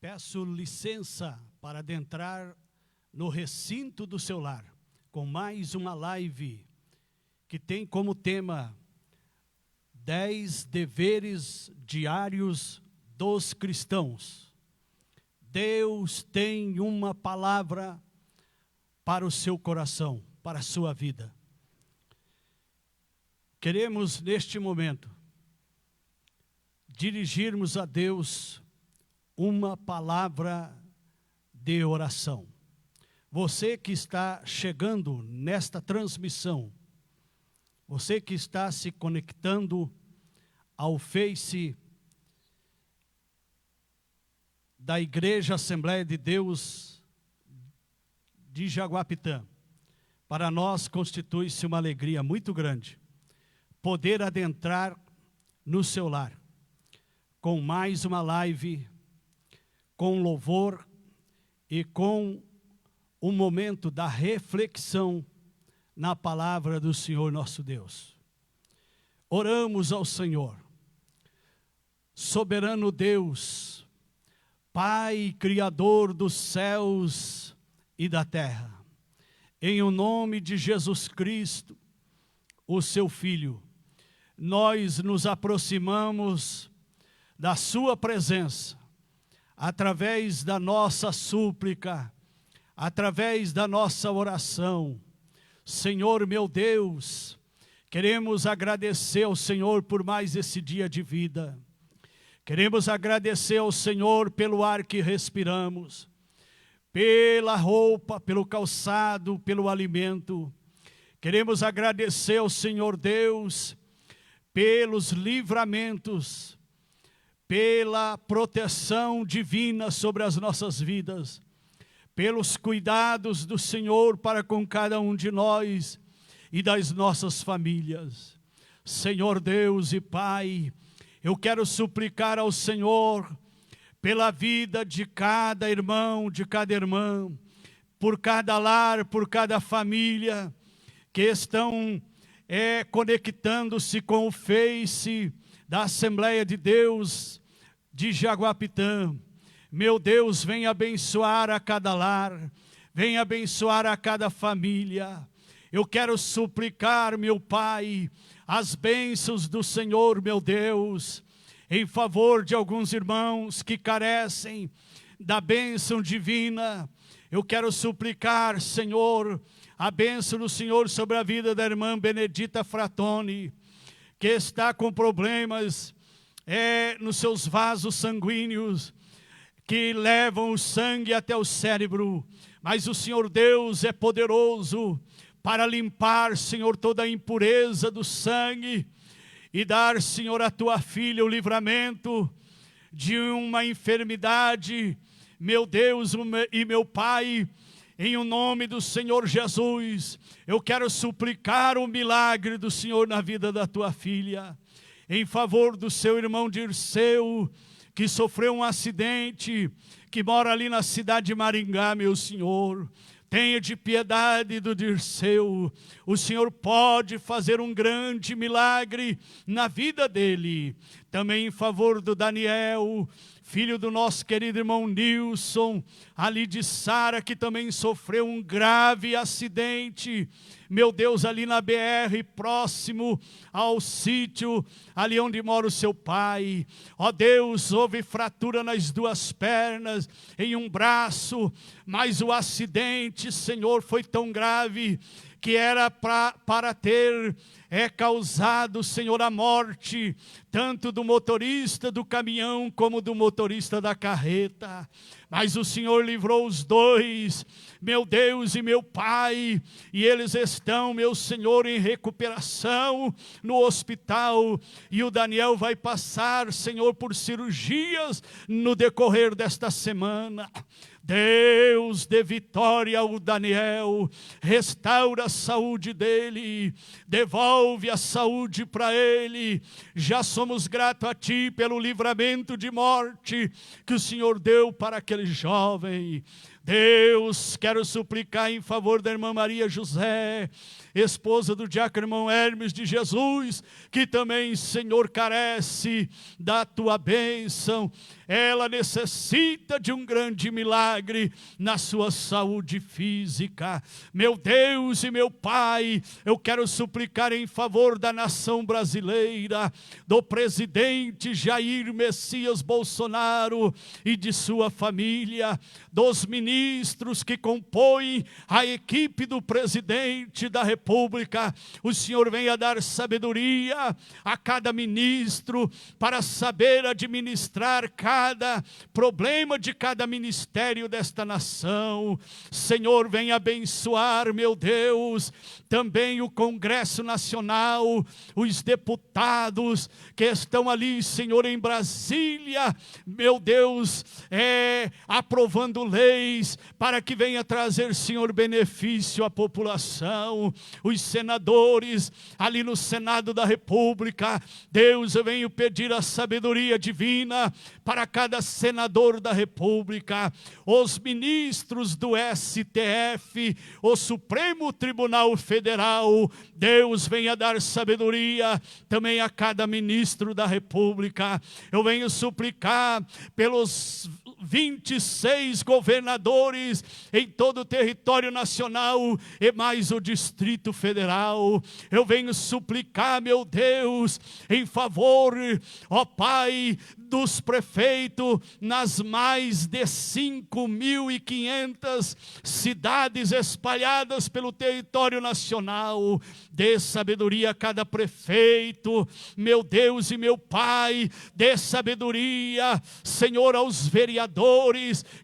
Peço licença para adentrar no recinto do seu lar, com mais uma live que tem como tema 10 deveres diários dos cristãos. Deus tem uma palavra para o seu coração, para a sua vida. Queremos neste momento dirigirmos a Deus uma palavra de oração. Você que está chegando nesta transmissão, você que está se conectando ao Face da Igreja Assembleia de Deus de Jaguapitã, para nós constitui-se uma alegria muito grande poder adentrar no seu lar com mais uma live, com louvor e com o momento da reflexão na palavra do Senhor nosso Deus. Oramos ao Senhor, soberano Deus, Pai Criador dos céus e da terra, em o nome de Jesus Cristo, o seu Filho, nós nos aproximamos da sua presença, através da nossa súplica, através da nossa oração. Senhor meu Deus, queremos agradecer ao Senhor por mais esse dia de vida. Queremos agradecer ao Senhor pelo ar que respiramos, pela roupa, pelo calçado, pelo alimento. Queremos agradecer ao Senhor Deus pelos livramentos, pela proteção divina sobre as nossas vidas, pelos cuidados do Senhor para com cada um de nós e das nossas famílias. Senhor Deus e Pai, eu quero suplicar ao Senhor pela vida de cada irmão, de cada irmã, por cada lar, por cada família que estão conectando-se com o Face da Assembleia de Deus de Jaguapitã. Meu Deus, vem abençoar a cada lar, vem abençoar a cada família. Eu quero suplicar, meu Pai, as bênçãos do Senhor, meu Deus, em favor de alguns irmãos que carecem da bênção divina. Eu quero suplicar, Senhor, a bênção do Senhor sobre a vida da irmã Benedita Fratoni, que está com problemas nos seus vasos sanguíneos, que levam o sangue até o cérebro, mas o Senhor Deus é poderoso para limpar, Senhor, toda a impureza do sangue e dar, Senhor, à tua filha o livramento de uma enfermidade. Meu Deus e meu Pai, em o nome do Senhor Jesus, eu quero suplicar o milagre do Senhor na vida da tua filha, em favor do seu irmão Dirceu, que sofreu um acidente, que mora ali na cidade de Maringá, meu Senhor. Tenha de piedade do Dirceu. O Senhor pode fazer um grande milagre na vida dele. Também em favor do Daniel, filho do nosso querido irmão Nilson, ali de Sara, que também sofreu um grave acidente. Meu Deus, ali na BR, próximo ao sítio, ali onde mora o seu pai. Ó Deus, houve fratura nas duas pernas, em um braço, mas o acidente, Senhor, foi tão grave que era para ter causado, Senhor, a morte, tanto do motorista do caminhão, como do motorista da carreta. Mas o Senhor livrou os dois, meu Deus e meu Pai, e eles estão, meu Senhor, em recuperação no hospital, e o Daniel vai passar, Senhor, por cirurgias no decorrer desta semana. Deus, dê vitória ao Daniel, restaura a saúde dele, devolve a saúde para ele. Já somos gratos a Ti pelo livramento de morte que o Senhor deu para aquele jovem. Deus, quero suplicar em favor da irmã Maria José, esposa do diácono irmão Hermes de Jesus, que também, Senhor, carece da tua bênção. Ela necessita de um grande milagre na sua saúde física. Meu Deus e meu Pai, eu quero suplicar em favor da nação brasileira, do presidente Jair Messias Bolsonaro e de sua família, dos ministros que compõem a equipe do presidente da República. O Senhor venha dar sabedoria a cada ministro para saber administrar cada problema de cada ministério desta nação. Senhor, venha abençoar, meu Deus, também o Congresso Nacional, os deputados que estão ali, Senhor, em Brasília, meu Deus, aprovando leis para que venha trazer, Senhor, benefício à população. Os senadores ali no Senado da República, Deus, eu venho pedir a sabedoria divina para cada senador da República, os ministros do STF, o Supremo Tribunal Federal. Deus, venha dar sabedoria também a cada ministro da República. Eu venho suplicar pelos 26 governadores em todo o território nacional e mais o Distrito Federal. Eu venho suplicar, meu Deus, em favor, ó Pai, dos prefeitos nas mais de 5.500 cidades espalhadas pelo território nacional. Dê sabedoria a cada prefeito, meu Deus e meu Pai. Dê sabedoria, Senhor, aos vereadores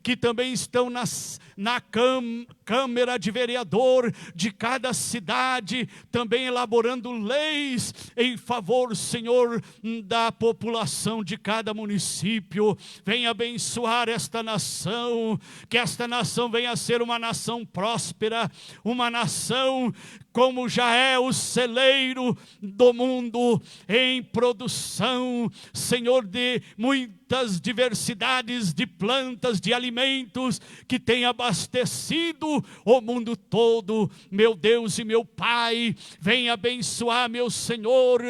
que também estão na Câmara de Vereador de cada cidade, também elaborando leis em favor, Senhor, da população de cada município. Venha abençoar esta nação, que esta nação venha a ser uma nação próspera, uma nação como já é o celeiro do mundo em produção, Senhor, de muitas diversidades de plantas, de alimentos que tem abastecido o mundo todo. Meu Deus e meu Pai, venha abençoar, meu Senhor,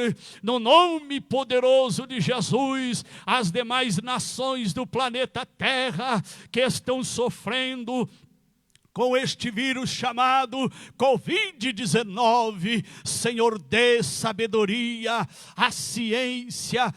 no nome poderoso de Jesus, as demais nações do planeta Terra que estão sofrendo com este vírus chamado Covid-19. Senhor, dê sabedoria à ciência,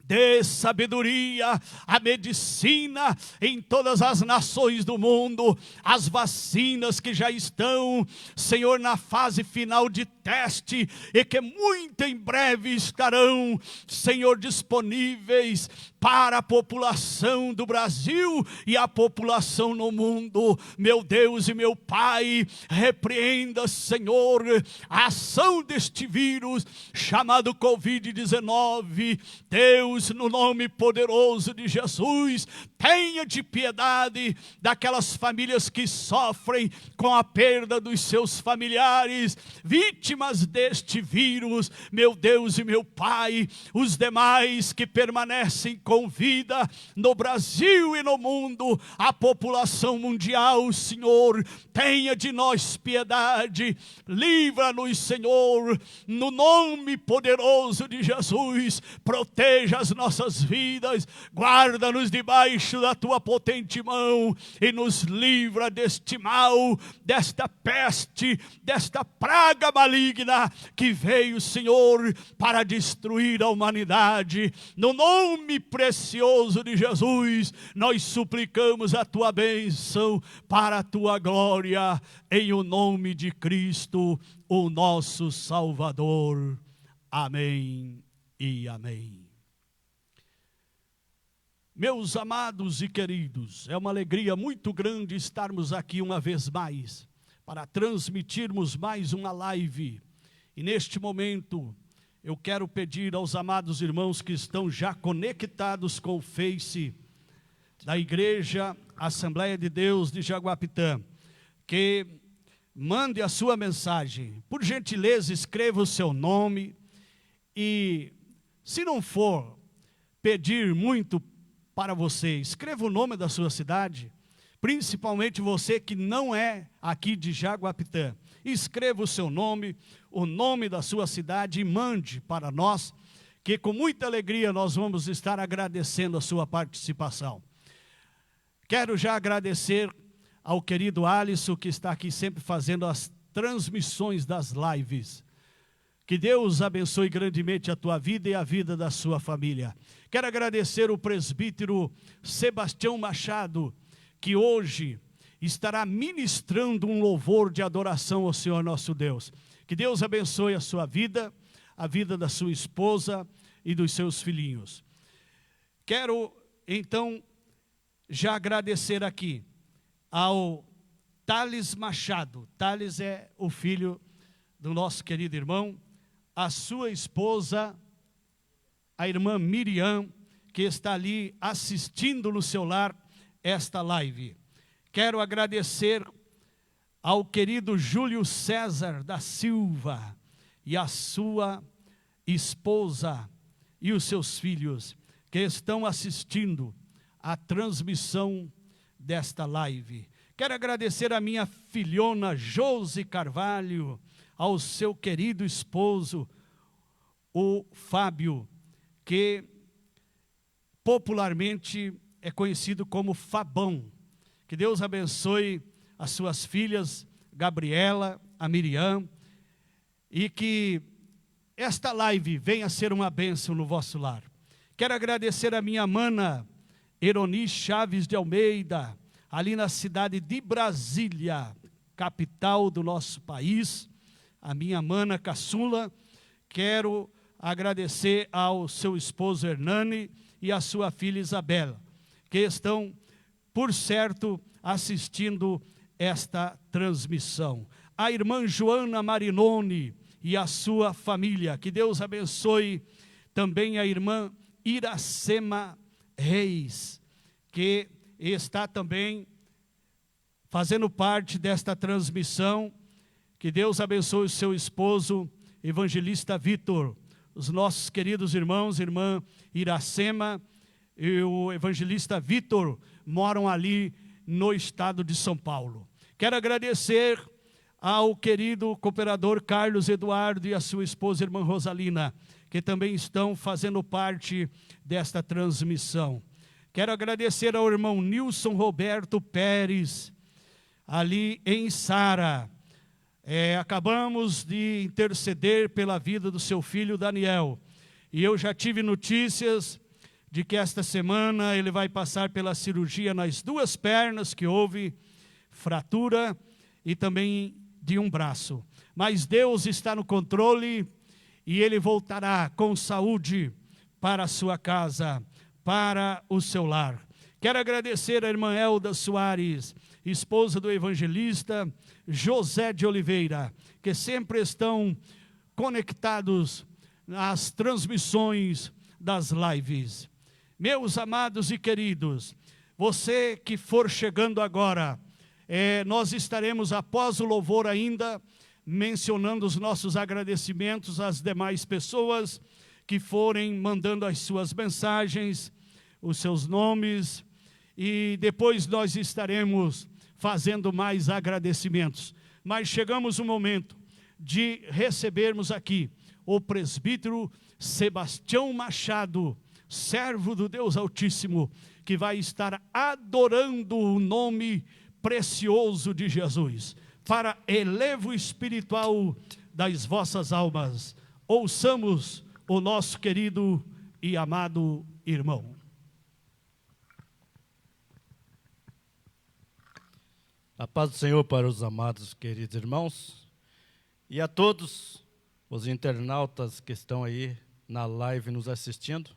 dê sabedoria à medicina em todas as nações do mundo, as vacinas que já estão, Senhor, na fase final de teste e que muito em breve estarão, Senhor, disponíveis para a população do Brasil e a população no mundo. Meu Deus e meu Pai, repreenda, Senhor, a ação deste vírus chamado Covid-19. Deus, no nome poderoso de Jesus, tenha de piedade daquelas famílias que sofrem com a perda dos seus familiares, vítimas deste vírus. Meu Deus e meu Pai, os demais que permanecem com vida no Brasil e no mundo, a população mundial, Senhor, tenha de nós piedade, livra-nos, Senhor, no nome poderoso de Jesus. Proteja as nossas vidas, guarda-nos debaixo da tua potente mão e nos livra deste mal, desta peste, desta praga maligna que veio, Senhor, para destruir a humanidade. No nome precioso de Jesus, nós suplicamos a tua bênção para a tua glória, em o nome de Cristo, o nosso Salvador. Amém e amém. Meus amados e queridos, é uma alegria muito grande estarmos aqui uma vez mais, para transmitirmos mais uma live. E neste momento, eu quero pedir aos amados irmãos que estão já conectados com o Face da Igreja Assembleia de Deus de Jaguapitã, que mande a sua mensagem. Por gentileza, escreva o seu nome e, se não for pedir muito para você, escreva o nome da sua cidade, principalmente você que não é aqui de Jaguapitã. Escreva o seu nome, o nome da sua cidade e mande para nós, que com muita alegria nós vamos estar agradecendo a sua participação. Quero já agradecer ao querido Alisson, que está aqui sempre fazendo as transmissões das lives. Que Deus abençoe grandemente a tua vida e a vida da sua família. Quero agradecer o presbítero Sebastião Machado, que hoje estará ministrando um louvor de adoração ao Senhor nosso Deus. Que Deus abençoe a sua vida, a vida da sua esposa e dos seus filhinhos. Quero, então, já agradecer aqui ao Thales Machado. Thales é o filho do nosso querido irmão, a sua esposa, a irmã Miriam, que está ali assistindo no seu lar esta live. Quero agradecer ao querido Júlio César da Silva e a sua esposa e os seus filhos que estão assistindo a transmissão desta live. Quero agradecer a minha filhona Josi Carvalho, ao seu querido esposo, o Fábio, que popularmente é conhecido como Fabão. Que Deus abençoe as suas filhas, Gabriela, a Miriam, e que esta live venha a ser uma bênção no vosso lar. Quero agradecer a minha mana, Eroni Chaves de Almeida, ali na cidade de Brasília, capital do nosso país, a minha mana caçula. Quero agradecer ao seu esposo Hernani e à sua filha Isabela, que estão, por certo, assistindo esta transmissão. A irmã Joana Marinoni e a sua família. Que Deus abençoe também a irmã Iracema Reis, que está também fazendo parte desta transmissão. Que Deus abençoe o seu esposo, evangelista Vitor, os nossos queridos irmãos, irmã Iracema e o evangelista Vitor moram ali no estado de São Paulo. Quero agradecer ao querido cooperador Carlos Eduardo e a sua esposa, irmã Rosalina, que também estão fazendo parte desta transmissão. Quero agradecer ao irmão Nilson Roberto Pérez, ali em Sara. Acabamos de interceder pela vida do seu filho Daniel, e eu já tive notícias de que esta semana ele vai passar pela cirurgia nas duas pernas, que houve fratura, e também de um braço. Mas Deus está no controle, e ele voltará com saúde para a sua casa, para o seu lar. Quero agradecer a irmã Elda Soares, esposa do evangelista José de Oliveira, que sempre estão conectados às transmissões das lives. Meus amados e queridos, você que for chegando agora, nós estaremos após o louvor ainda mencionando os nossos agradecimentos às demais pessoas que forem mandando as suas mensagens, os seus nomes, e depois nós estaremos fazendo mais agradecimentos. Mas chegamos o momento de recebermos aqui o presbítero Sebastião Machado, servo do Deus Altíssimo, que vai estar adorando o nome precioso de Jesus, para elevo espiritual das vossas almas. Ouçamos o nosso querido e amado irmão. A paz do Senhor para os amados queridos irmãos e a todos os internautas que estão aí na live nos assistindo.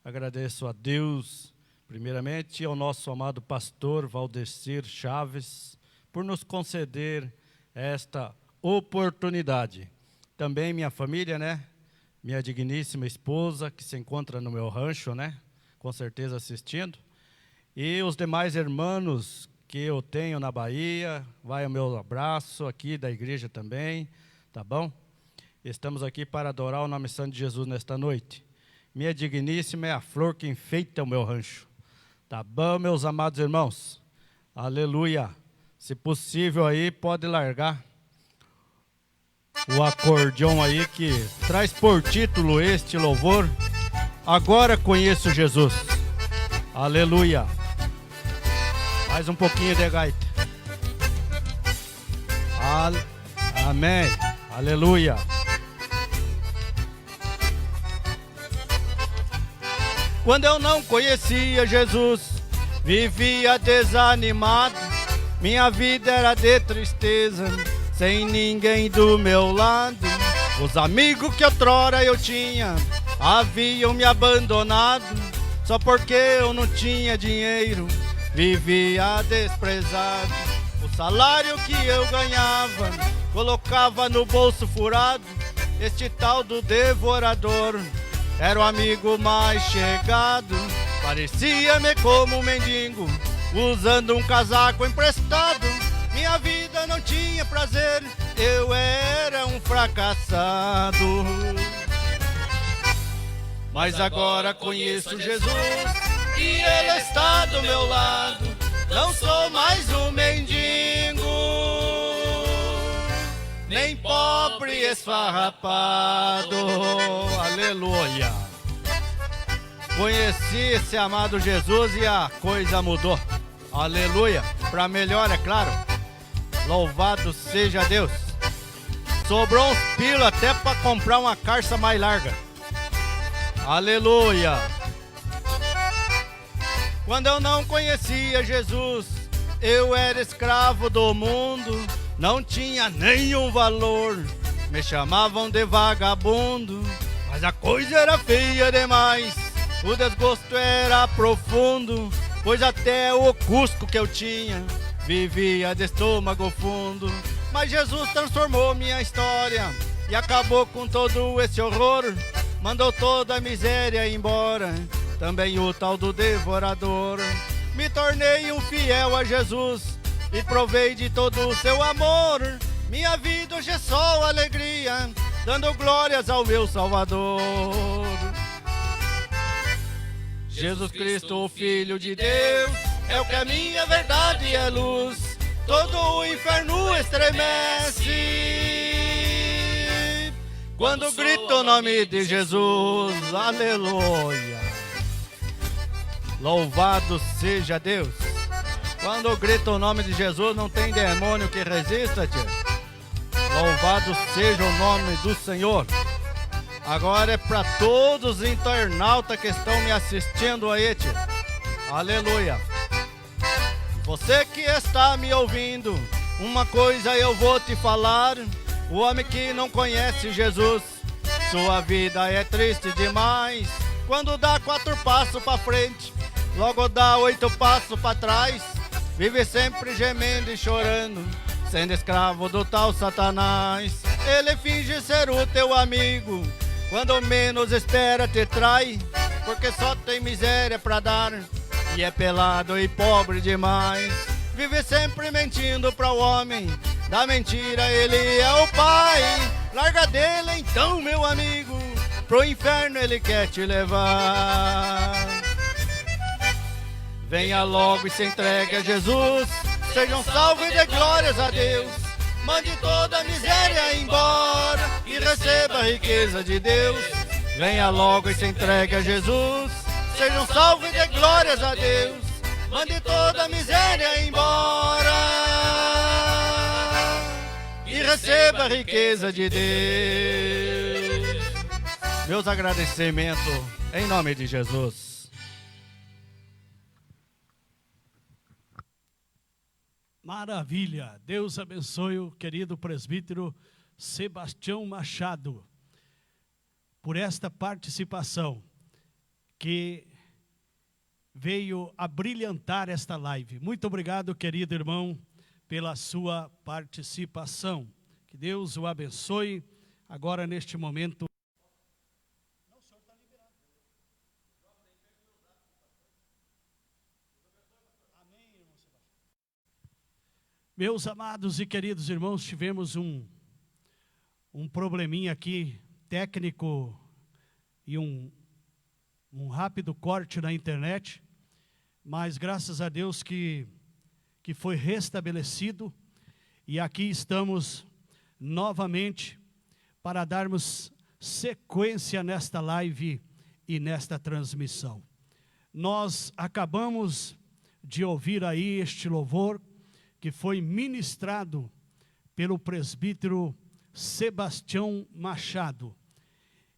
Agradeço a Deus, primeiramente, ao nosso amado pastor Valdecir Chaves, por nos conceder esta oportunidade. Também minha família, minha digníssima esposa, que se encontra no meu rancho, com certeza assistindo. E os demais irmãos que eu tenho na Bahia, vai o meu abraço aqui da igreja também, tá bom? Estamos aqui para adorar o nome santo de Jesus nesta noite. Minha digníssima é a flor que enfeita o meu rancho. Tá bom, meus amados irmãos? Aleluia. Se possível aí, pode largar o acordeão aí que traz por título este louvor. Agora conheço Jesus. Aleluia. Mais um pouquinho de gaita. Amém. Aleluia. Quando eu não conhecia Jesus, vivia desanimado. Minha vida era de tristeza, sem ninguém do meu lado. Os amigos que outrora eu tinha haviam me abandonado. Só porque eu não tinha dinheiro, vivia desprezado. O salário que eu ganhava, colocava no bolso furado. Este tal do devorador era o amigo mais chegado. Parecia-me como um mendigo, usando um casaco emprestado. Minha vida não tinha prazer, eu era um fracassado. Mas agora conheço Jesus e Ele está do meu lado. Não sou mais um mendigo, nem pobre esfarrapado. Aleluia. Conheci esse amado Jesus e a coisa mudou. Aleluia. Para melhor, é claro. Louvado seja Deus. Sobrou uns pila até para comprar uma carça mais larga. Aleluia. Quando eu não conhecia Jesus, eu era escravo do mundo. Não tinha nenhum valor, me chamavam de vagabundo. Mas a coisa era feia demais, o desgosto era profundo. Pois até o cusco que eu tinha, vivia de estômago fundo. Mas Jesus transformou minha história e acabou com todo esse horror. Mandou toda a miséria embora, também o tal do devorador. Me tornei um fiel a Jesus e provei de todo o seu amor. Minha vida hoje é só alegria, dando glórias ao meu Salvador. Jesus Cristo, o Filho de Deus, é o caminho, a verdade e a luz. Todo o inferno estremece quando grita o nome de Jesus. Aleluia. Louvado seja Deus. Quando grita o nome de Jesus, não tem demônio que resista, tia. Louvado seja o nome do Senhor. Agora é para todos os internautas que estão me assistindo aí, tia. Aleluia. Você que está me ouvindo, uma coisa eu vou te falar. O homem que não conhece Jesus, sua vida é triste demais. Quando dá 4 passos para frente, logo dá 8 passos para trás. Vive sempre gemendo e chorando, sendo escravo do tal Satanás. Ele finge ser o teu amigo, quando menos espera te trai. Porque só tem miséria pra dar, e é pelado e pobre demais. Vive sempre mentindo para o homem, da mentira ele é o pai. Larga dele então, meu amigo, pro inferno ele quer te levar. Venha logo e se entregue a Jesus, sejam salvos e dê glórias a Deus. Mande toda a miséria embora e receba a riqueza de Deus. Venha logo e se entregue a Jesus, sejam salvos e dê glórias a Deus. Mande toda a miséria embora e receba a riqueza de Deus. Meus agradecimentos em nome de Jesus. Maravilha. Deus abençoe o querido presbítero Sebastião Machado por esta participação que veio a brilhantar esta live. Muito obrigado, querido irmão, pela sua participação. Que Deus o abençoe agora neste momento. Meus amados e queridos irmãos, tivemos um probleminha aqui técnico e um rápido corte na internet, mas graças a Deus que que foi restabelecido, e aqui estamos novamente para darmos sequência nesta live e nesta transmissão. Nós acabamos de ouvir aí este louvor que foi ministrado pelo presbítero Sebastião Machado.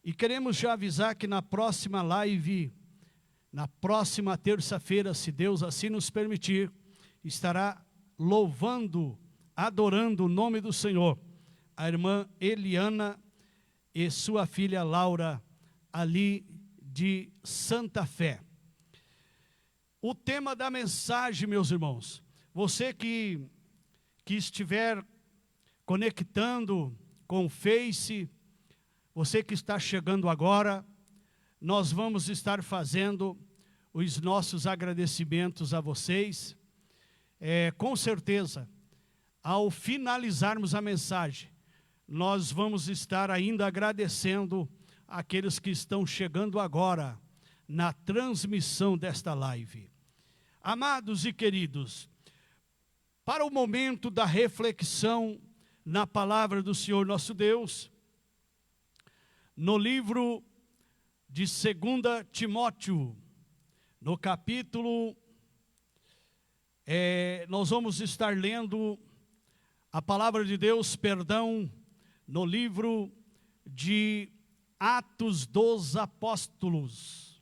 E queremos já avisar que na próxima live, na próxima terça-feira, se Deus assim nos permitir, estará louvando, adorando o nome do Senhor, a irmã Eliana e sua filha Laura, ali de Santa Fé. O tema da mensagem, meus irmãos, você que estiver conectando com o Face, você que está chegando agora, nós vamos estar fazendo os nossos agradecimentos a vocês. Com certeza, ao finalizarmos a mensagem, nós vamos estar ainda agradecendo aqueles que estão chegando agora na transmissão desta live. Amados e queridos, para o momento da reflexão na palavra do Senhor nosso Deus, no livro de 2 Timóteo, no capítulo, nós vamos estar lendo a palavra de Deus, no livro de Atos dos Apóstolos.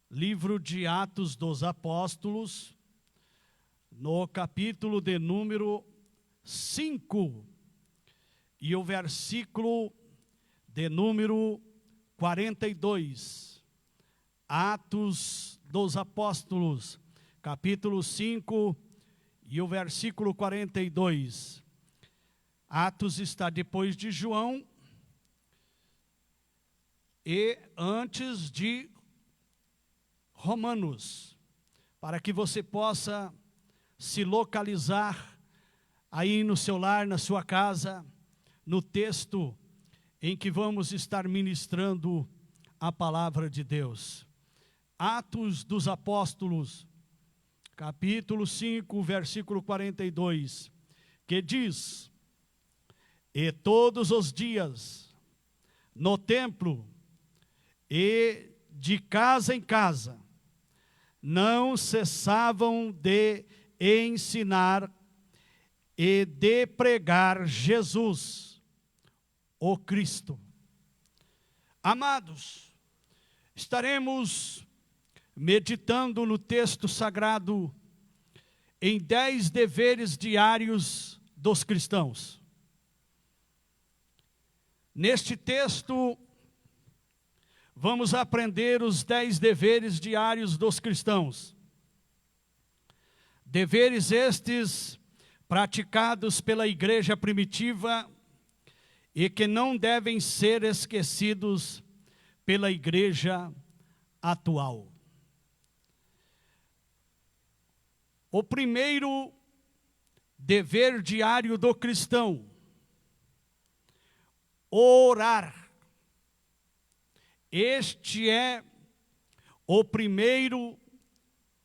Livro de Atos dos Apóstolos, no capítulo de número 5, e o versículo de número 42. Atos dos Apóstolos, capítulo 5 e o versículo 42. Atos está depois de João e antes de Romanos, para que você possa se localizar aí no seu lar, na sua casa, no texto em que vamos estar ministrando a palavra de Deus. Atos dos Apóstolos, capítulo 5, versículo 42, que diz: E todos os dias, no templo e de casa em casa, não cessavam de ensinar e de pregar Jesus, o Cristo. Amados, estaremos meditando no texto sagrado em 10 deveres diários dos cristãos. Neste texto, vamos aprender os 10 deveres diários dos cristãos. Deveres estes praticados pela igreja primitiva e que não devem ser esquecidos pela igreja atual. O primeiro dever diário do cristão: orar. Este é o primeiro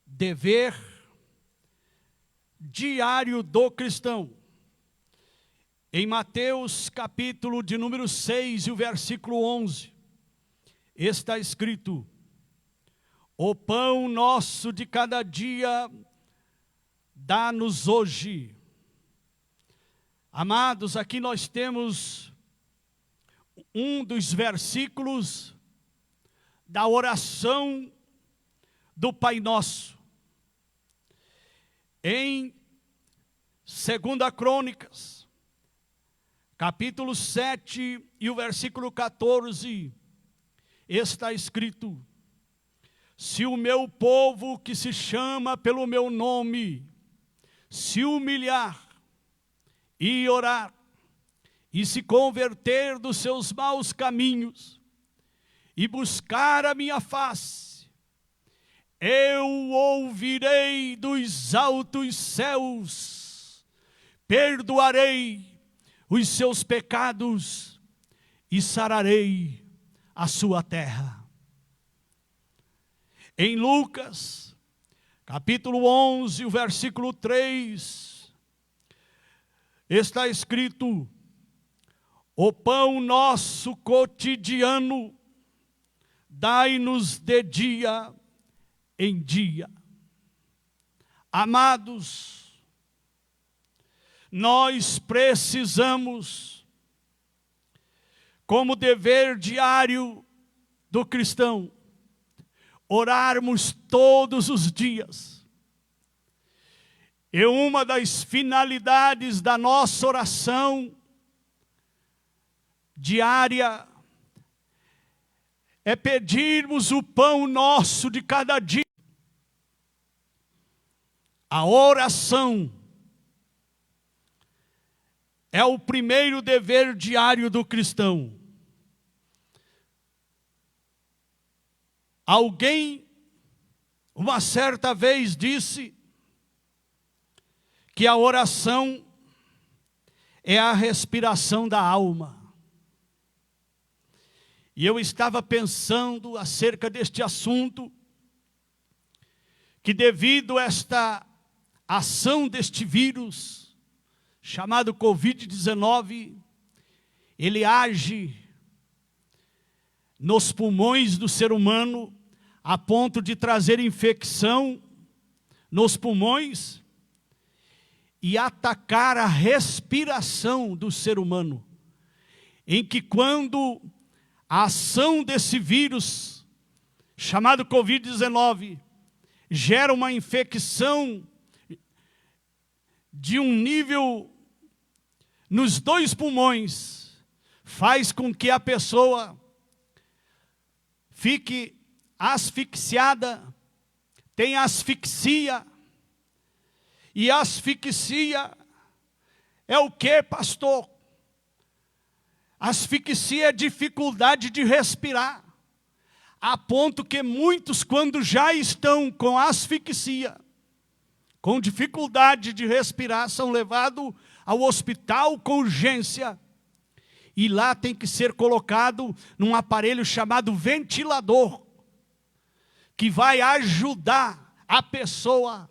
dever diário do cristão. Em Mateus capítulo de número 6 e o versículo 11, está escrito: O pão nosso de cada dia dá-nos hoje. Amados, aqui nós temos um dos versículos da oração do Pai Nosso. Em 2 Crônicas, capítulo 7 e o versículo 14, está escrito: Se o meu povo que se chama pelo meu nome se humilhar e orar e se converter dos seus maus caminhos e buscar a minha face, eu ouvirei dos altos céus, perdoarei os seus pecados e sararei a sua terra. Em Lucas, capítulo 11, o versículo 3, está escrito: o pão nosso cotidiano, dai-nos de dia em dia. Amados, nós precisamos, como dever diário do cristão, orarmos todos os dias. E uma das finalidades da nossa oração diária é pedirmos o pão nosso de cada dia. A oração é o primeiro dever diário do cristão. Alguém, uma certa vez, disse que a oração é a respiração da alma. E eu estava pensando acerca deste assunto, que devido a esta ação deste vírus, chamado Covid-19, ele age nos pulmões do ser humano, a ponto de trazer infecção nos pulmões e atacar a respiração do ser humano. Em que quando a ação desse vírus, chamado Covid-19, gera uma infecção de um nível nos 2 pulmões, faz com que a pessoa fique asfixiada, tenha asfixia. E asfixia é o que, pastor? Asfixia é dificuldade de respirar, a ponto que muitos, quando já estão com asfixia, com dificuldade de respirar, são levados ao hospital com urgência. E lá tem que ser colocado num aparelho chamado ventilador, que vai ajudar a pessoa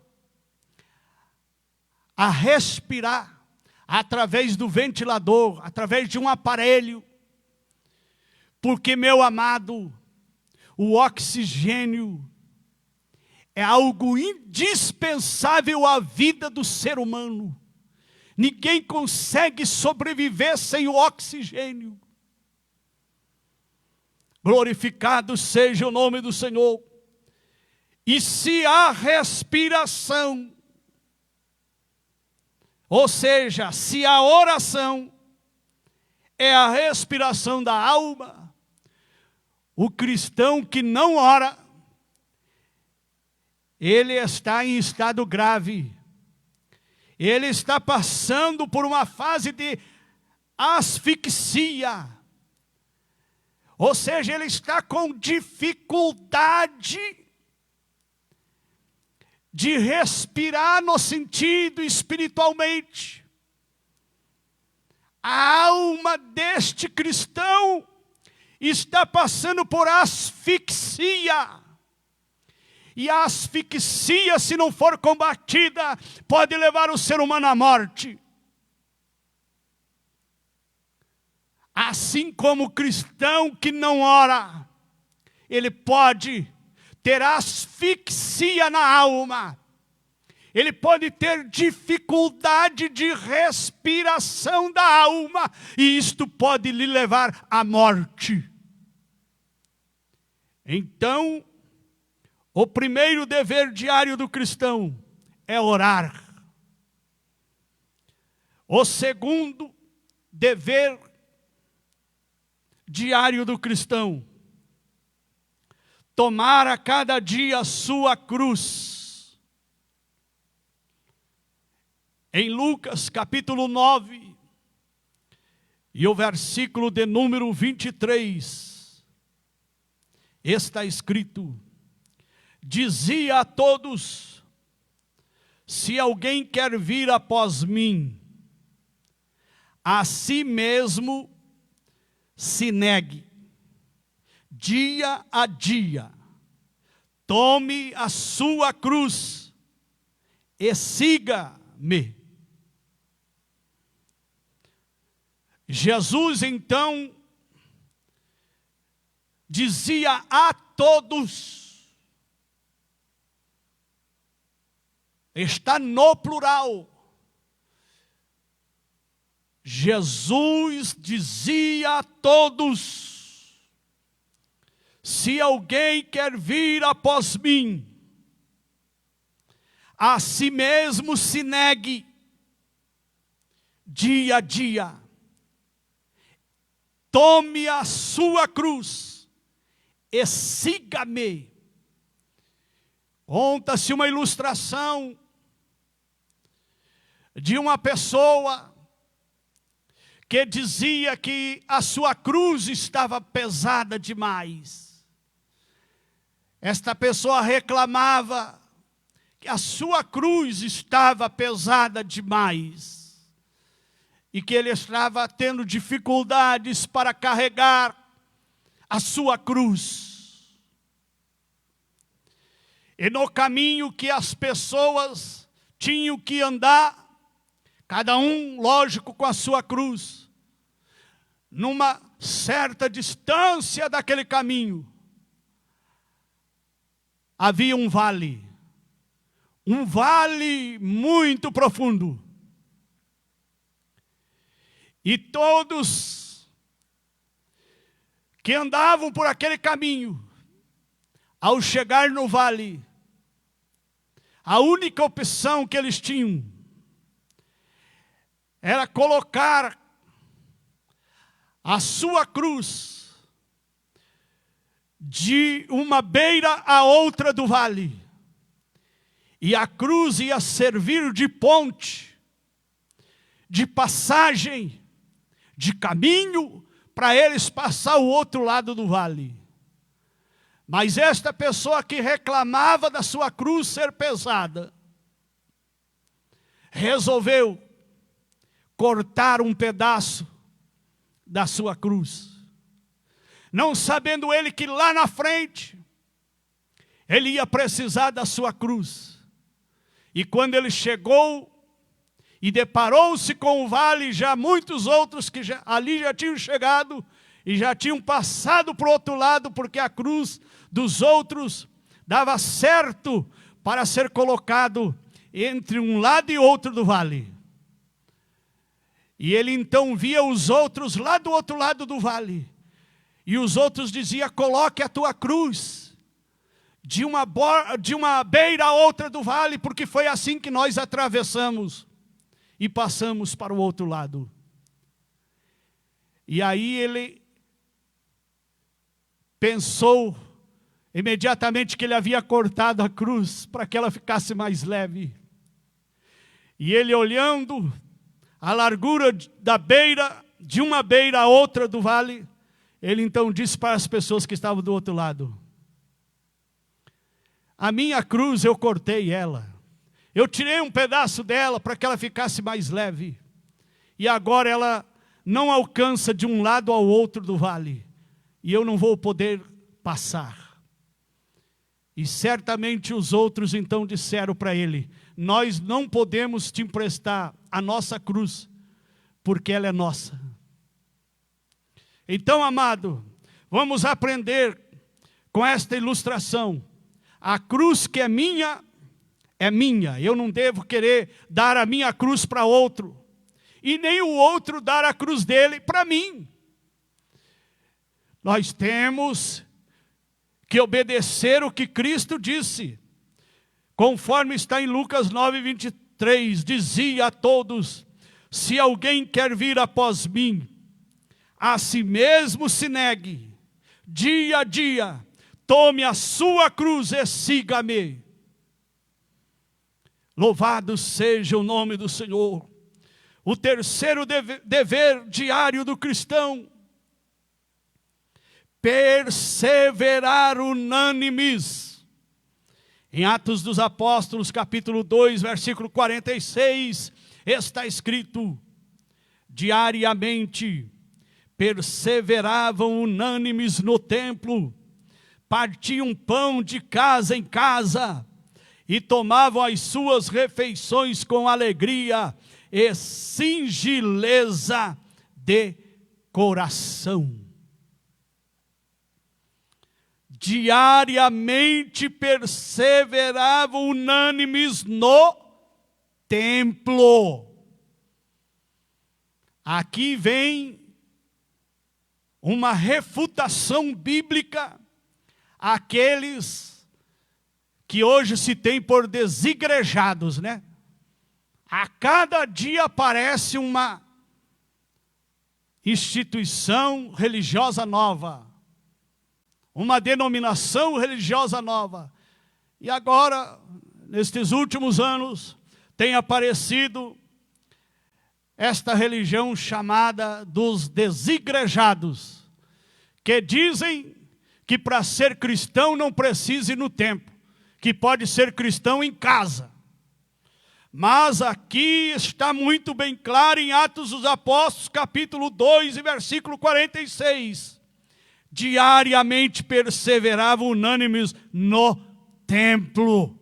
a respirar através do ventilador, através de um aparelho. Porque, meu amado, o oxigênio é algo indispensável à vida do ser humano. Ninguém consegue sobreviver sem o oxigênio. Glorificado seja o nome do Senhor. E se a respiração, ou seja, se a oração é a respiração da alma, o cristão que não ora, ele está em estado grave. Ele está passando por uma fase de asfixia. Ou seja, ele está com dificuldade de respirar no sentido espiritualmente. A alma deste cristão está passando por asfixia. E a asfixia, se não for combatida, pode levar o ser humano à morte. Assim como o cristão que não ora, ele pode ter asfixia na alma. Ele pode ter dificuldade de respiração da alma, e isto pode lhe levar à morte. Então, o primeiro dever diário do cristão é orar. O segundo dever diário do cristão, tomar a cada dia a sua cruz. Em Lucas capítulo 9, e o versículo de número 23, está escrito: dizia a todos: se alguém quer vir após mim, a si mesmo se negue, dia a dia, tome a sua cruz e siga-me. Jesus então dizia a todos, está no plural. Jesus dizia a todos: se alguém quer vir após mim, a si mesmo se negue, dia a dia, tome a sua cruz e siga-me. Conta-se uma ilustração de uma pessoa que dizia que a sua cruz estava pesada demais. Esta pessoa reclamava que a sua cruz estava pesada demais e que ele estava tendo dificuldades para carregar a sua cruz. E no caminho que as pessoas tinham que andar, cada um, lógico, com a sua cruz, numa certa distância daquele caminho, havia um vale muito profundo. E todos que andavam por aquele caminho, ao chegar no vale, a única opção que eles tinham era colocar a sua cruz de uma beira à outra do vale. E a cruz ia servir de ponte, de passagem, de caminho, para eles passar o outro lado do vale. Mas esta pessoa que reclamava da sua cruz ser pesada, resolveu cortar um pedaço da sua cruz, não sabendo ele que lá na frente ele ia precisar da sua cruz. E quando ele chegou e deparou-se com o vale, já muitos outros que ali já tinham chegado e já tinham passado para o outro lado, porque a cruz dos outros dava certo para ser colocado entre um lado e outro do vale. E ele então via os outros lá do outro lado do vale. E os outros diziam: coloque a tua cruz de uma beira a outra do vale, porque foi assim que nós atravessamos e passamos para o outro lado. E aí ele pensou imediatamente que ele havia cortado a cruz para que ela ficasse mais leve. E ele, olhando a largura da beira, de uma beira a outra do vale, ele então disse para as pessoas que estavam do outro lado: a minha cruz eu cortei ela, eu tirei um pedaço dela para que ela ficasse mais leve, e agora ela não alcança de um lado ao outro do vale, e eu não vou poder passar. E certamente os outros então disseram para ele: nós não podemos te emprestar a nossa cruz, porque ela é nossa. Então, amado, vamos aprender com esta ilustração. A cruz que é minha, eu não devo querer dar a minha cruz para outro, e nem o outro dar a cruz dele para mim. Nós temos que obedecer o que Cristo disse, conforme está em Lucas 9:23, dizia a todos: se alguém quer vir após mim, a si mesmo se negue, dia a dia, tome a sua cruz e siga-me. Louvado seja o nome do Senhor. O terceiro dever diário do cristão: perseverar unânimes. Em Atos dos Apóstolos, capítulo 2, versículo 46, está escrito: diariamente perseveravam unânimes no templo, partiam pão de casa em casa, e tomavam as suas refeições com alegria e singeleza de coração. Diariamente perseveravam unânimes no templo. Aqui vem uma refutação bíblica àqueles que hoje se tem por desigrejados, né? A cada dia aparece uma instituição religiosa nova, uma denominação religiosa nova. E agora, nestes últimos anos, tem aparecido esta religião chamada dos desigrejados, que dizem que para ser cristão não precisa ir no templo, que pode ser cristão em casa. Mas aqui está muito bem claro em Atos dos Apóstolos, capítulo 2 e versículo 46. Diariamente perseveravam unânimes no templo.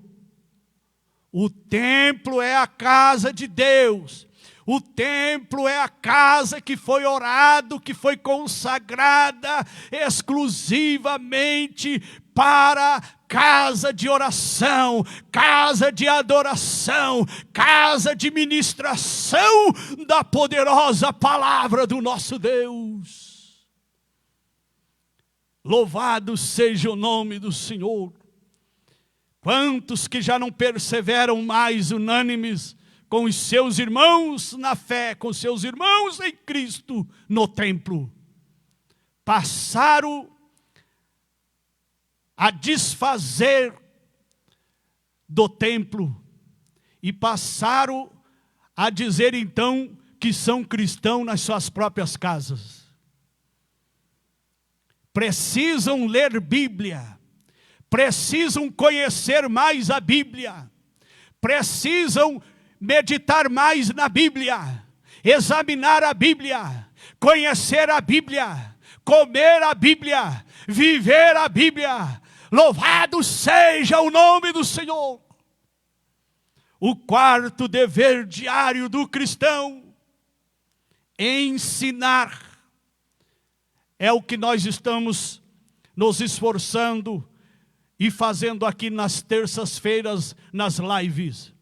O templo é a casa de Deus. O templo é a casa que foi orado, que foi consagrada exclusivamente para casa de oração, casa de adoração, casa de ministração da poderosa palavra do nosso Deus. Louvado seja o nome do Senhor. Quantos que já não perseveram mais unânimes com os seus irmãos na fé, com seus irmãos em Cristo no templo, passaram a desfazer do templo e passaram a dizer então que são cristãos nas suas próprias casas. Precisam ler Bíblia, precisam conhecer mais a Bíblia, precisam meditar mais na Bíblia, examinar a Bíblia, conhecer a Bíblia, comer a Bíblia, viver a Bíblia. Louvado seja o nome do Senhor. O quarto dever diário do cristão é ensinar. É o que nós estamos nos esforçando e fazendo aqui nas terças-feiras, nas lives.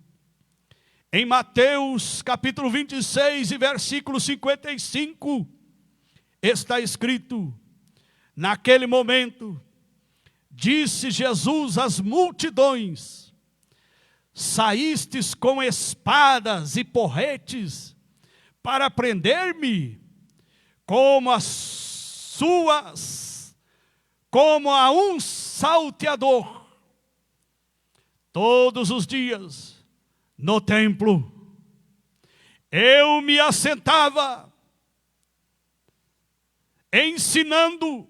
Em Mateus capítulo 26 e versículo 55, está escrito: naquele momento, disse Jesus às multidões: saístes com espadas e porretes para prender-me, como a um salteador. Todos os dias, no templo, eu me assentava, ensinando,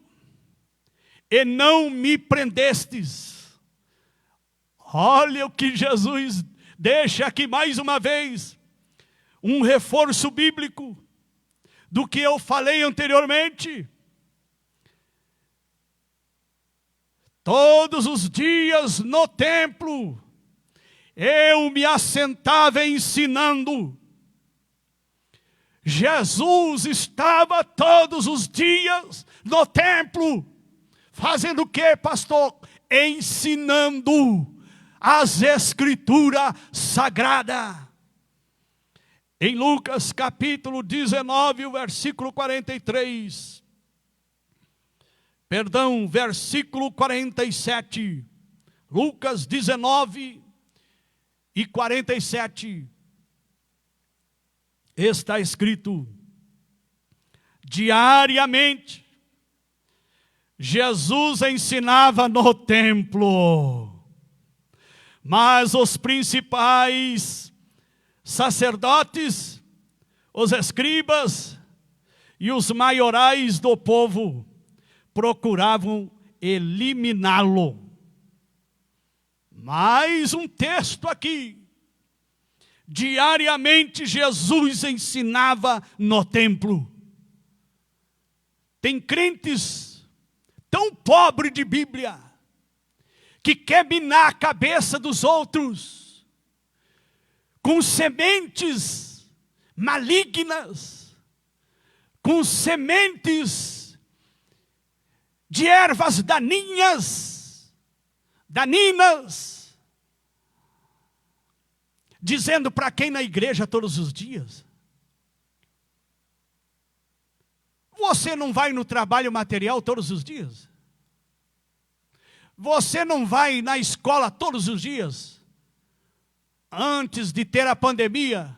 e não me prendestes. Olha o que Jesus deixa aqui mais uma vez, um reforço bíblico do que eu falei anteriormente. Todos os dias no templo, eu me assentava ensinando. Jesus estava todos os dias no templo, fazendo o que, pastor? Ensinando as Escrituras Sagradas. Em Lucas capítulo 19, o versículo 43. Perdão, versículo 47. Lucas 19 e 47. Está escrito: diariamente, Jesus ensinava no templo, mas os principais sacerdotes, os escribas e os maiorais do povo procuravam eliminá-lo. Mais um texto aqui. Diariamente Jesus ensinava no templo. Tem crentes tão pobres de Bíblia, que quer minar a cabeça dos outros, com sementes malignas, com sementes de ervas daninas, dizendo para quem na igreja todos os dias: você não vai no trabalho material todos os dias? Você não vai na escola todos os dias? Antes de ter a pandemia,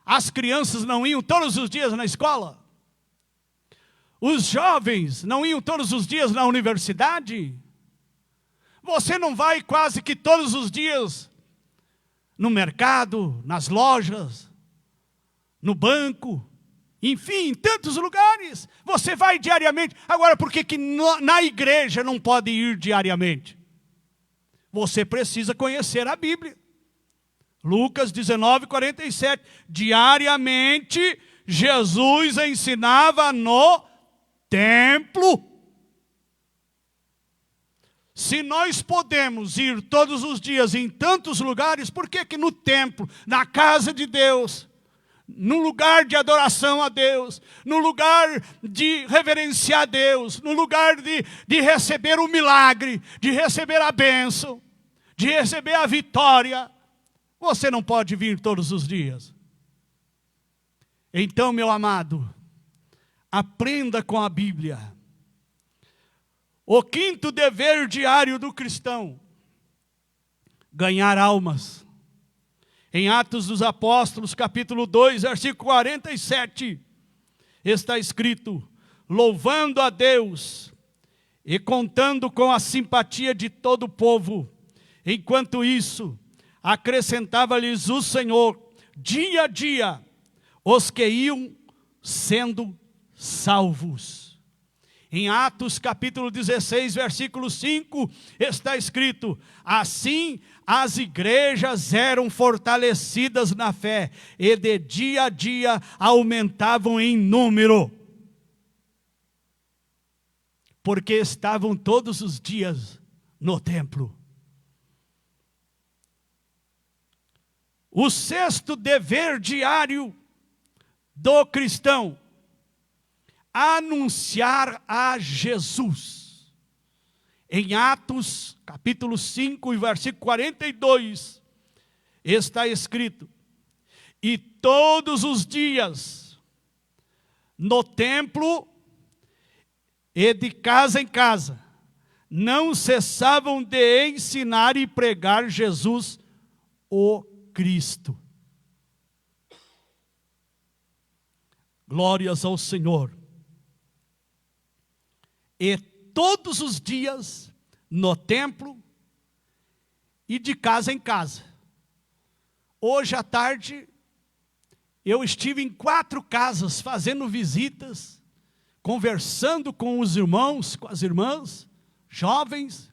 as crianças não iam todos os dias na escola? Os jovens não iam todos os dias na universidade? Você não vai quase que todos os dias no mercado, nas lojas, no banco, enfim, em tantos lugares? Você vai diariamente. Agora, por que na igreja não pode ir diariamente? Você precisa conhecer a Bíblia. Lucas 19:47. Diariamente, Jesus ensinava no templo. Se nós podemos ir todos os dias em tantos lugares, por que no templo, na casa de Deus, no lugar de adoração a Deus, no lugar de reverenciar a Deus, no lugar de receber o milagre, de receber a bênção, de receber a vitória, você não pode vir todos os dias? Então, meu amado, aprenda com a Bíblia. O quinto dever diário do cristão: ganhar almas. Em Atos dos Apóstolos, capítulo 2, versículo 47, está escrito: louvando a Deus e contando com a simpatia de todo o povo. Enquanto isso, acrescentava-lhes o Senhor, dia a dia, os que iam sendo salvos. Em Atos capítulo 16, versículo 5, está escrito: assim as igrejas eram fortalecidas na fé, e de dia a dia aumentavam em número, porque estavam todos os dias no templo. O sexto dever diário do cristão: anunciar a Jesus. Em Atos, capítulo 5, e versículo 42, está escrito: e todos os dias, no templo e de casa em casa, não cessavam de ensinar e pregar Jesus, o Cristo. Glórias ao Senhor. E todos os dias, no templo e de casa em casa. Hoje à tarde, eu estive em 4 casas fazendo visitas, conversando com os irmãos, com as irmãs, jovens,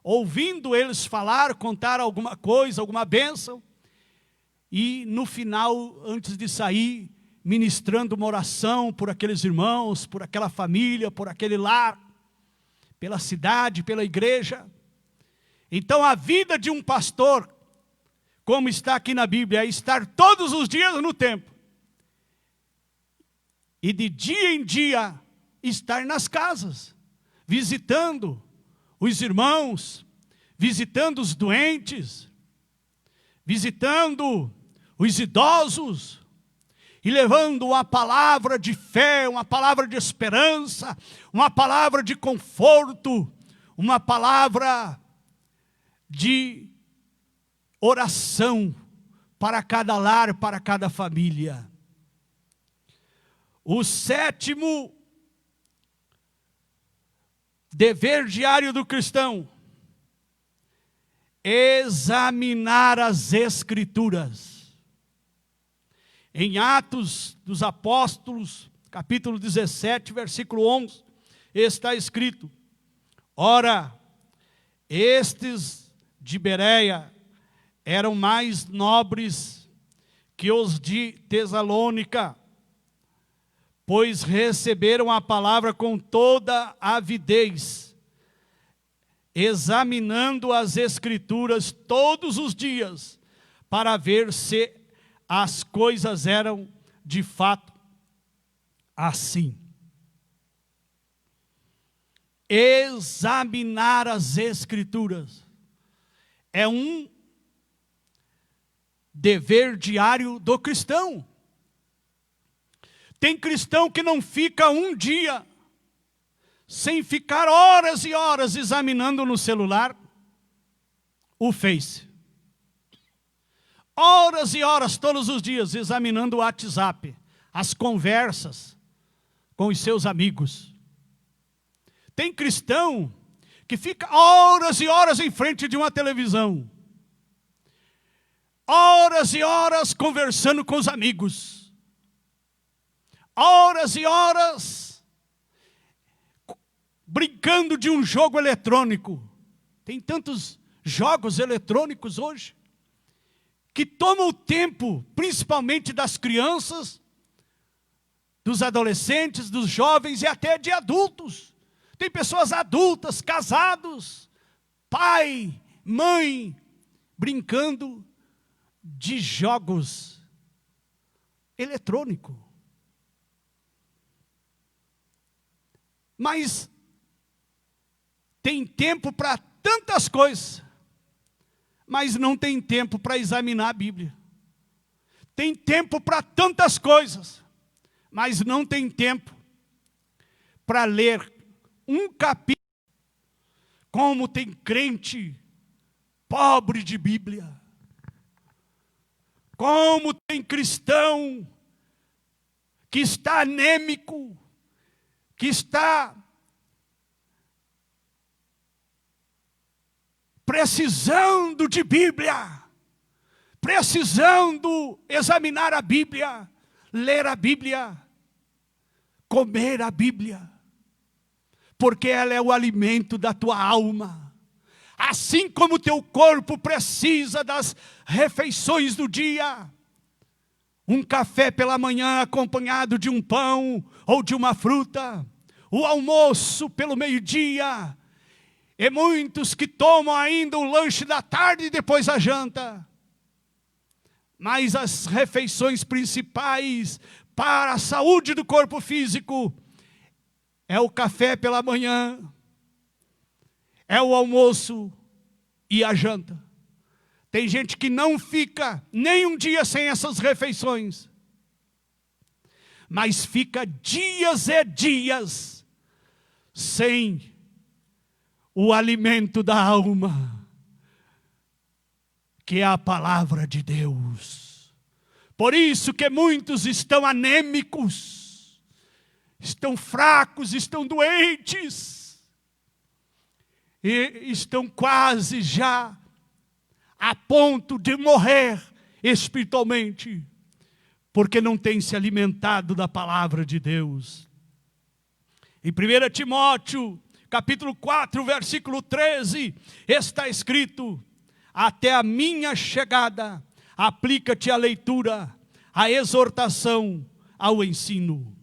ouvindo eles falar, contar alguma coisa, alguma bênção. E no final, antes de sair, ministrando uma oração por aqueles irmãos, por aquela família, por aquele lar, pela cidade, pela igreja. Então a vida de um pastor, como está aqui na Bíblia, é estar todos os dias no templo. E de dia em dia, estar nas casas, visitando os irmãos, visitando os doentes, visitando os idosos, e levando uma palavra de fé, uma palavra de esperança, uma palavra de conforto, uma palavra de oração para cada lar, para cada família. O sétimo dever diário do cristão: examinar as Escrituras. Em Atos dos Apóstolos, capítulo 17, versículo 11, está escrito: ora, estes de Bereia eram mais nobres que os de Tesalônica, pois receberam a palavra com toda avidez, examinando as Escrituras todos os dias, para ver se as coisas eram de fato assim. Examinar as Escrituras é um dever diário do cristão. Tem cristão que não fica um dia sem ficar horas e horas examinando no celular o Face. Horas e horas todos os dias examinando o WhatsApp, as conversas com os seus amigos. Tem cristão que fica horas e horas em frente de uma televisão. Horas e horas conversando com os amigos. Horas e horas brincando de um jogo eletrônico. Tem tantos jogos eletrônicos hoje que tomam o tempo, principalmente das crianças, dos adolescentes, dos jovens e até de adultos. Tem pessoas adultas, casados, pai, mãe, brincando de jogos eletrônicos. Mas tem tempo para tantas coisas, mas não tem tempo para examinar a Bíblia. Tem tempo para tantas coisas, mas não tem tempo para ler um capítulo. Como tem crente pobre de Bíblia. Como tem cristão que está anêmico, que está precisando de Bíblia, precisando examinar a Bíblia, ler a Bíblia, comer a Bíblia, porque ela é o alimento da tua alma. Assim como o teu corpo precisa das refeições do dia, um café pela manhã acompanhado de um pão ou de uma fruta, o almoço pelo meio-dia, e muitos que tomam ainda o lanche da tarde e depois a janta. Mas as refeições principais para a saúde do corpo físico é o café pela manhã, é o almoço e a janta. Tem gente que não fica nem um dia sem essas refeições, mas fica dias e dias sem o alimento da alma, que é a palavra de Deus. Por isso que muitos estão anêmicos, estão fracos, estão doentes, e estão quase já a ponto de morrer espiritualmente, porque não têm se alimentado da palavra de Deus. Em 1 Timóteo, capítulo 4, versículo 13, está escrito: até a minha chegada, aplica-te à leitura, à exortação, ao ensino.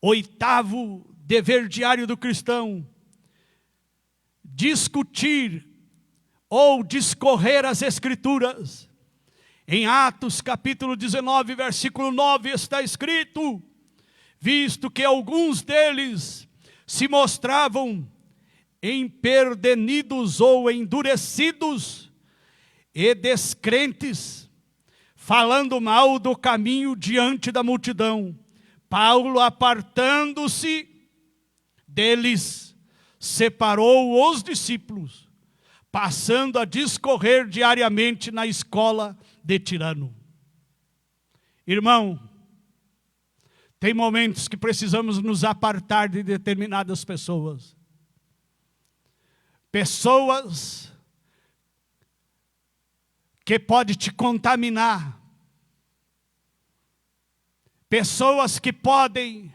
Oitavo dever diário do cristão: discutir ou discorrer as Escrituras. Em Atos capítulo 19, versículo 9 está escrito: visto que alguns deles se mostravam empedernidos ou endurecidos e descrentes, falando mal do caminho diante da multidão, Paulo, apartando-se deles, separou os discípulos, passando a discorrer diariamente na escola de Tirano. Irmão, tem momentos que precisamos nos apartar de determinadas pessoas. Pessoas que podem te contaminar. Pessoas que podem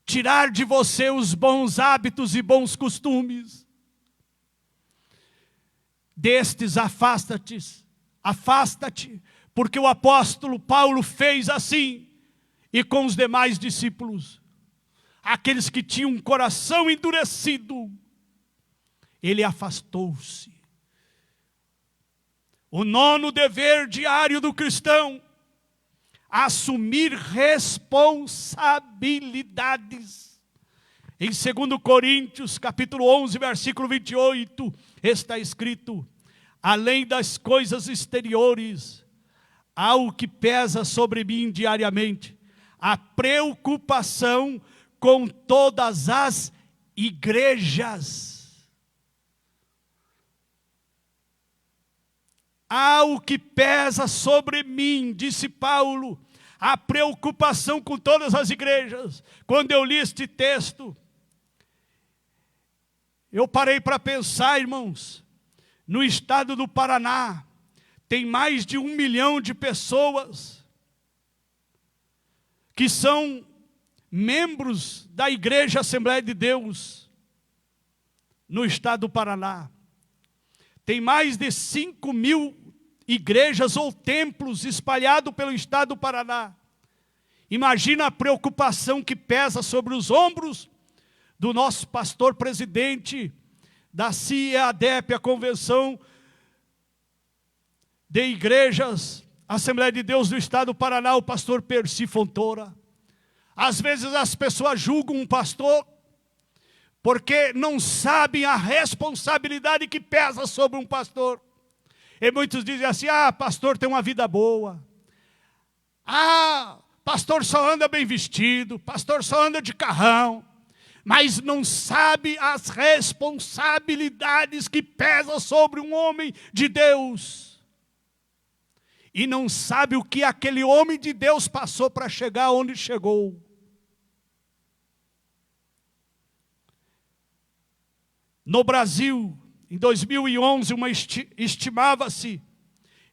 tirar de você os bons hábitos e bons costumes. Destes afasta-te, porque o apóstolo Paulo fez assim, e com os demais discípulos, aqueles que tinham um coração endurecido, ele afastou-se. O nono dever diário do cristão: assumir responsabilidades. Em 2 Coríntios, capítulo 11, versículo 28, está escrito: além das coisas exteriores, há o que pesa sobre mim diariamente, a preocupação com todas as igrejas. Há o que pesa sobre mim, disse Paulo, a preocupação com todas as igrejas. Quando eu li este texto, eu parei para pensar, irmãos, no estado do Paraná, tem mais de 1 milhão de pessoas que são membros da Igreja Assembleia de Deus, no estado do Paraná. Tem mais de 5 mil igrejas ou templos espalhados pelo estado do Paraná. Imagina a preocupação que pesa sobre os ombros do nosso pastor presidente da CIEADEP, a Convenção de Igrejas Assembleia de Deus do estado do Paraná, o pastor Percy Fontoura. Às vezes as pessoas julgam um pastor porque não sabem a responsabilidade que pesa sobre um pastor. E muitos dizem assim: pastor tem uma vida boa. Pastor só anda bem vestido, pastor só anda de carrão. Mas não sabe as responsabilidades que pesam sobre um homem de Deus. E não sabe o que aquele homem de Deus passou para chegar onde chegou. No Brasil, em 2011, estimava-se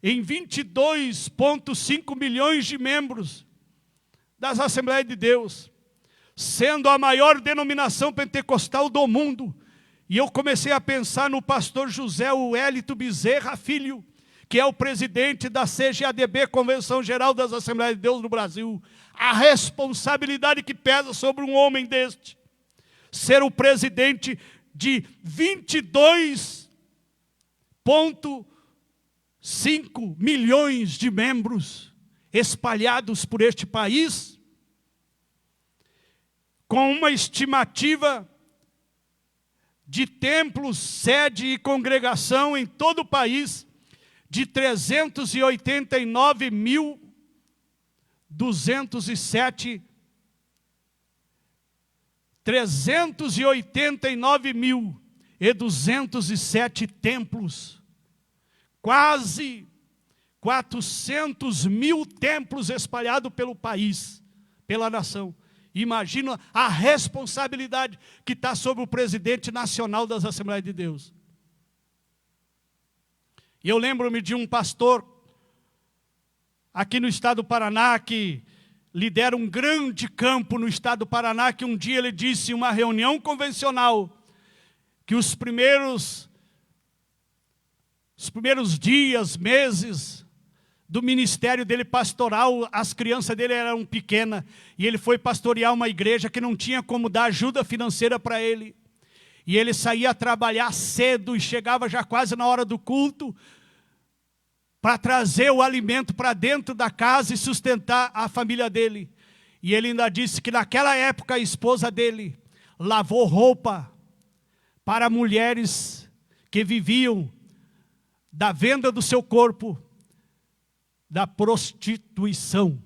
em 22,5 milhões de membros das Assembleias de Deus, sendo a maior denominação pentecostal do mundo. E eu comecei a pensar no pastor José Wellington Bezerra Filho, que é o presidente da CGADB, Convenção Geral das Assembleias de Deus no Brasil. A responsabilidade que pesa sobre um homem deste, ser o presidente de 22,5 milhões de membros espalhados por este país, com uma estimativa de templos, sede e congregação em todo o país de 389.207 templos, quase 400 mil templos espalhados pelo país, pela nação. Imagina a responsabilidade que está sobre o presidente nacional das Assembleias de Deus. E eu lembro-me de um pastor aqui no estado do Paraná, que lidera um grande campo no estado do Paraná, que um dia ele disse em uma reunião convencional, que os primeiros dias, meses do ministério dele pastoral, as crianças dele eram pequenas, e ele foi pastorear uma igreja que não tinha como dar ajuda financeira para ele. E ele saía trabalhar cedo e chegava já quase na hora do culto para trazer o alimento para dentro da casa e sustentar a família dele. E ele ainda disse que naquela época a esposa dele lavou roupa para mulheres que viviam da venda do seu corpo, da prostituição.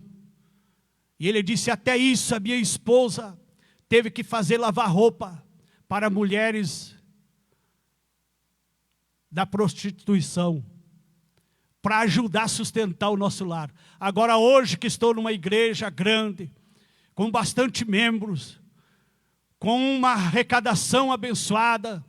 E ele disse: até isso a minha esposa teve que fazer lavar roupa para mulheres da prostituição, para ajudar a sustentar o nosso lar. Agora, hoje que estou numa igreja grande, com bastante membros, com uma arrecadação abençoada,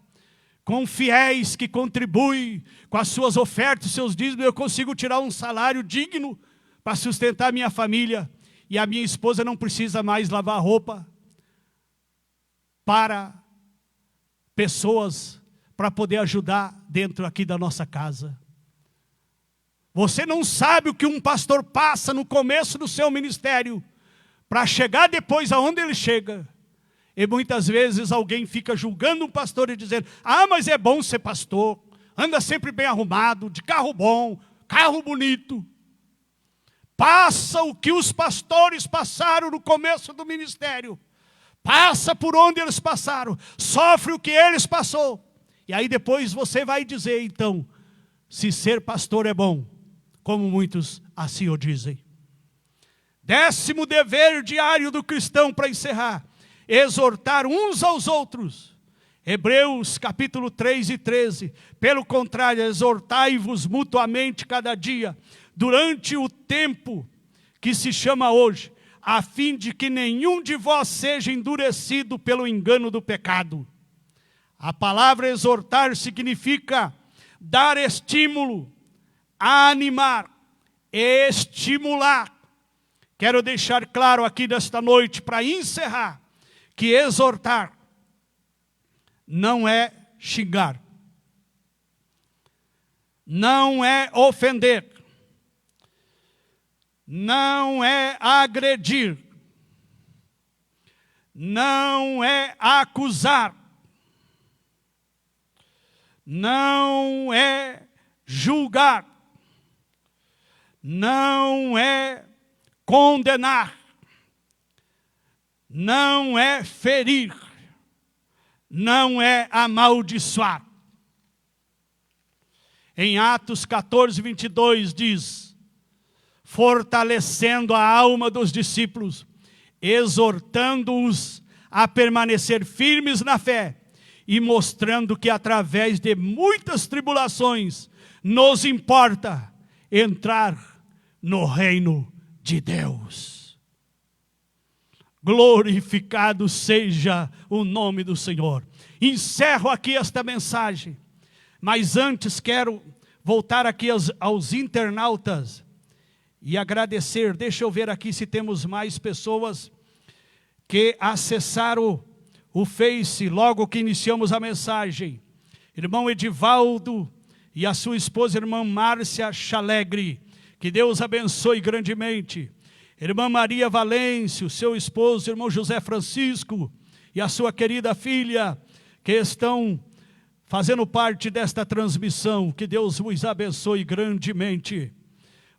com fiéis que contribuem com as suas ofertas, seus dízimos, eu consigo tirar um salário digno para sustentar a minha família. E a minha esposa não precisa mais lavar roupa para pessoas, para poder ajudar dentro aqui da nossa casa. Você não sabe o que um pastor passa no começo do seu ministério, para chegar depois aonde ele chega. E muitas vezes alguém fica julgando um pastor e dizendo: ah, mas é bom ser pastor, anda sempre bem arrumado, de carro bom, carro bonito. Passa o que os pastores passaram no começo do ministério. Passa por onde eles passaram, sofre o que eles passou. E aí depois você vai dizer, então, se ser pastor é bom, como muitos assim o dizem. 10º dever diário do cristão, para encerrar: exortar uns aos outros. Hebreus capítulo 3 e 13. Pelo contrário, exortai-vos mutuamente cada dia, durante o tempo que se chama hoje, a fim de que nenhum de vós seja endurecido pelo engano do pecado. A palavra exortar significa dar estímulo, animar, estimular. Quero deixar claro aqui nesta noite, para encerrar, que exortar não é xingar, não é ofender, não é agredir, não é acusar, não é julgar, não é condenar, não é ferir, não é amaldiçoar. Em Atos 14, 22 diz: fortalecendo a alma dos discípulos, exortando-os a permanecer firmes na fé, e mostrando que através de muitas tribulações nos importa entrar no reino de Deus. Glorificado seja o nome do Senhor. Encerro aqui esta mensagem, mas antes quero voltar aqui aos internautas e agradecer. Deixa eu ver aqui se temos mais pessoas que acessaram o Face logo que iniciamos a mensagem. Irmão Edivaldo e a sua esposa, irmã Márcia Chalegre, que Deus abençoe grandemente. Irmã Maria Valêncio, seu esposo, irmão José Francisco e a sua querida filha, que estão fazendo parte desta transmissão. Que Deus vos abençoe grandemente.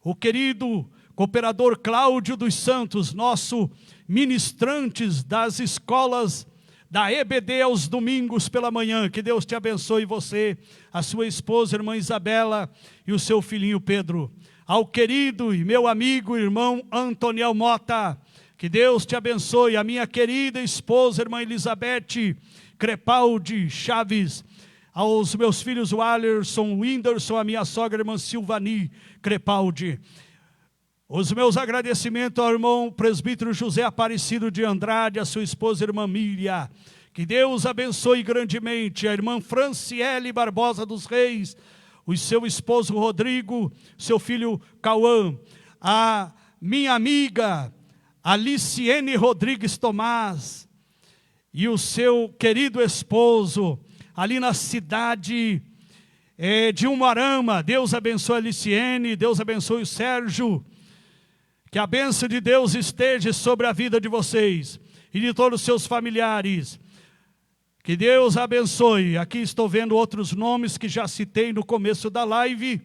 O querido cooperador Cláudio dos Santos, nosso ministrantes das escolas da EBD aos domingos pela manhã. Que Deus te abençoe, você, a sua esposa, irmã Isabela, e o seu filhinho Pedro. Ao querido e meu amigo, irmão Antoniel Mota, que Deus te abençoe. A minha querida esposa, irmã Elizabeth Crepaldi Chaves. Aos meus filhos, o Alerson, o Whindersson, a minha sogra, irmã Silvani Crepaldi. Os meus agradecimentos ao irmão presbítero José Aparecido de Andrade, a sua esposa, irmã Mília. Que Deus abençoe grandemente. A irmã Franciele Barbosa dos Reis, o seu esposo Rodrigo, seu filho Cauã. A minha amiga Aliciene Rodrigues Tomás e o seu querido esposo, ali na cidade de Umuarama. Deus abençoe a Aliciene, Deus abençoe o Sérgio. Que a bênção de Deus esteja sobre a vida de vocês e de todos os seus familiares. Que Deus abençoe. Aqui estou vendo outros nomes que já citei no começo da live.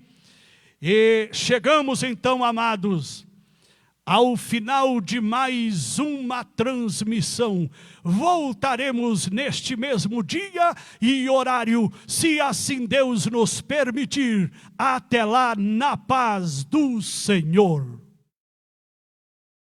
E chegamos então, amados, ao final de mais uma transmissão. Voltaremos neste mesmo dia e horário, se assim Deus nos permitir. Até lá, na paz do Senhor.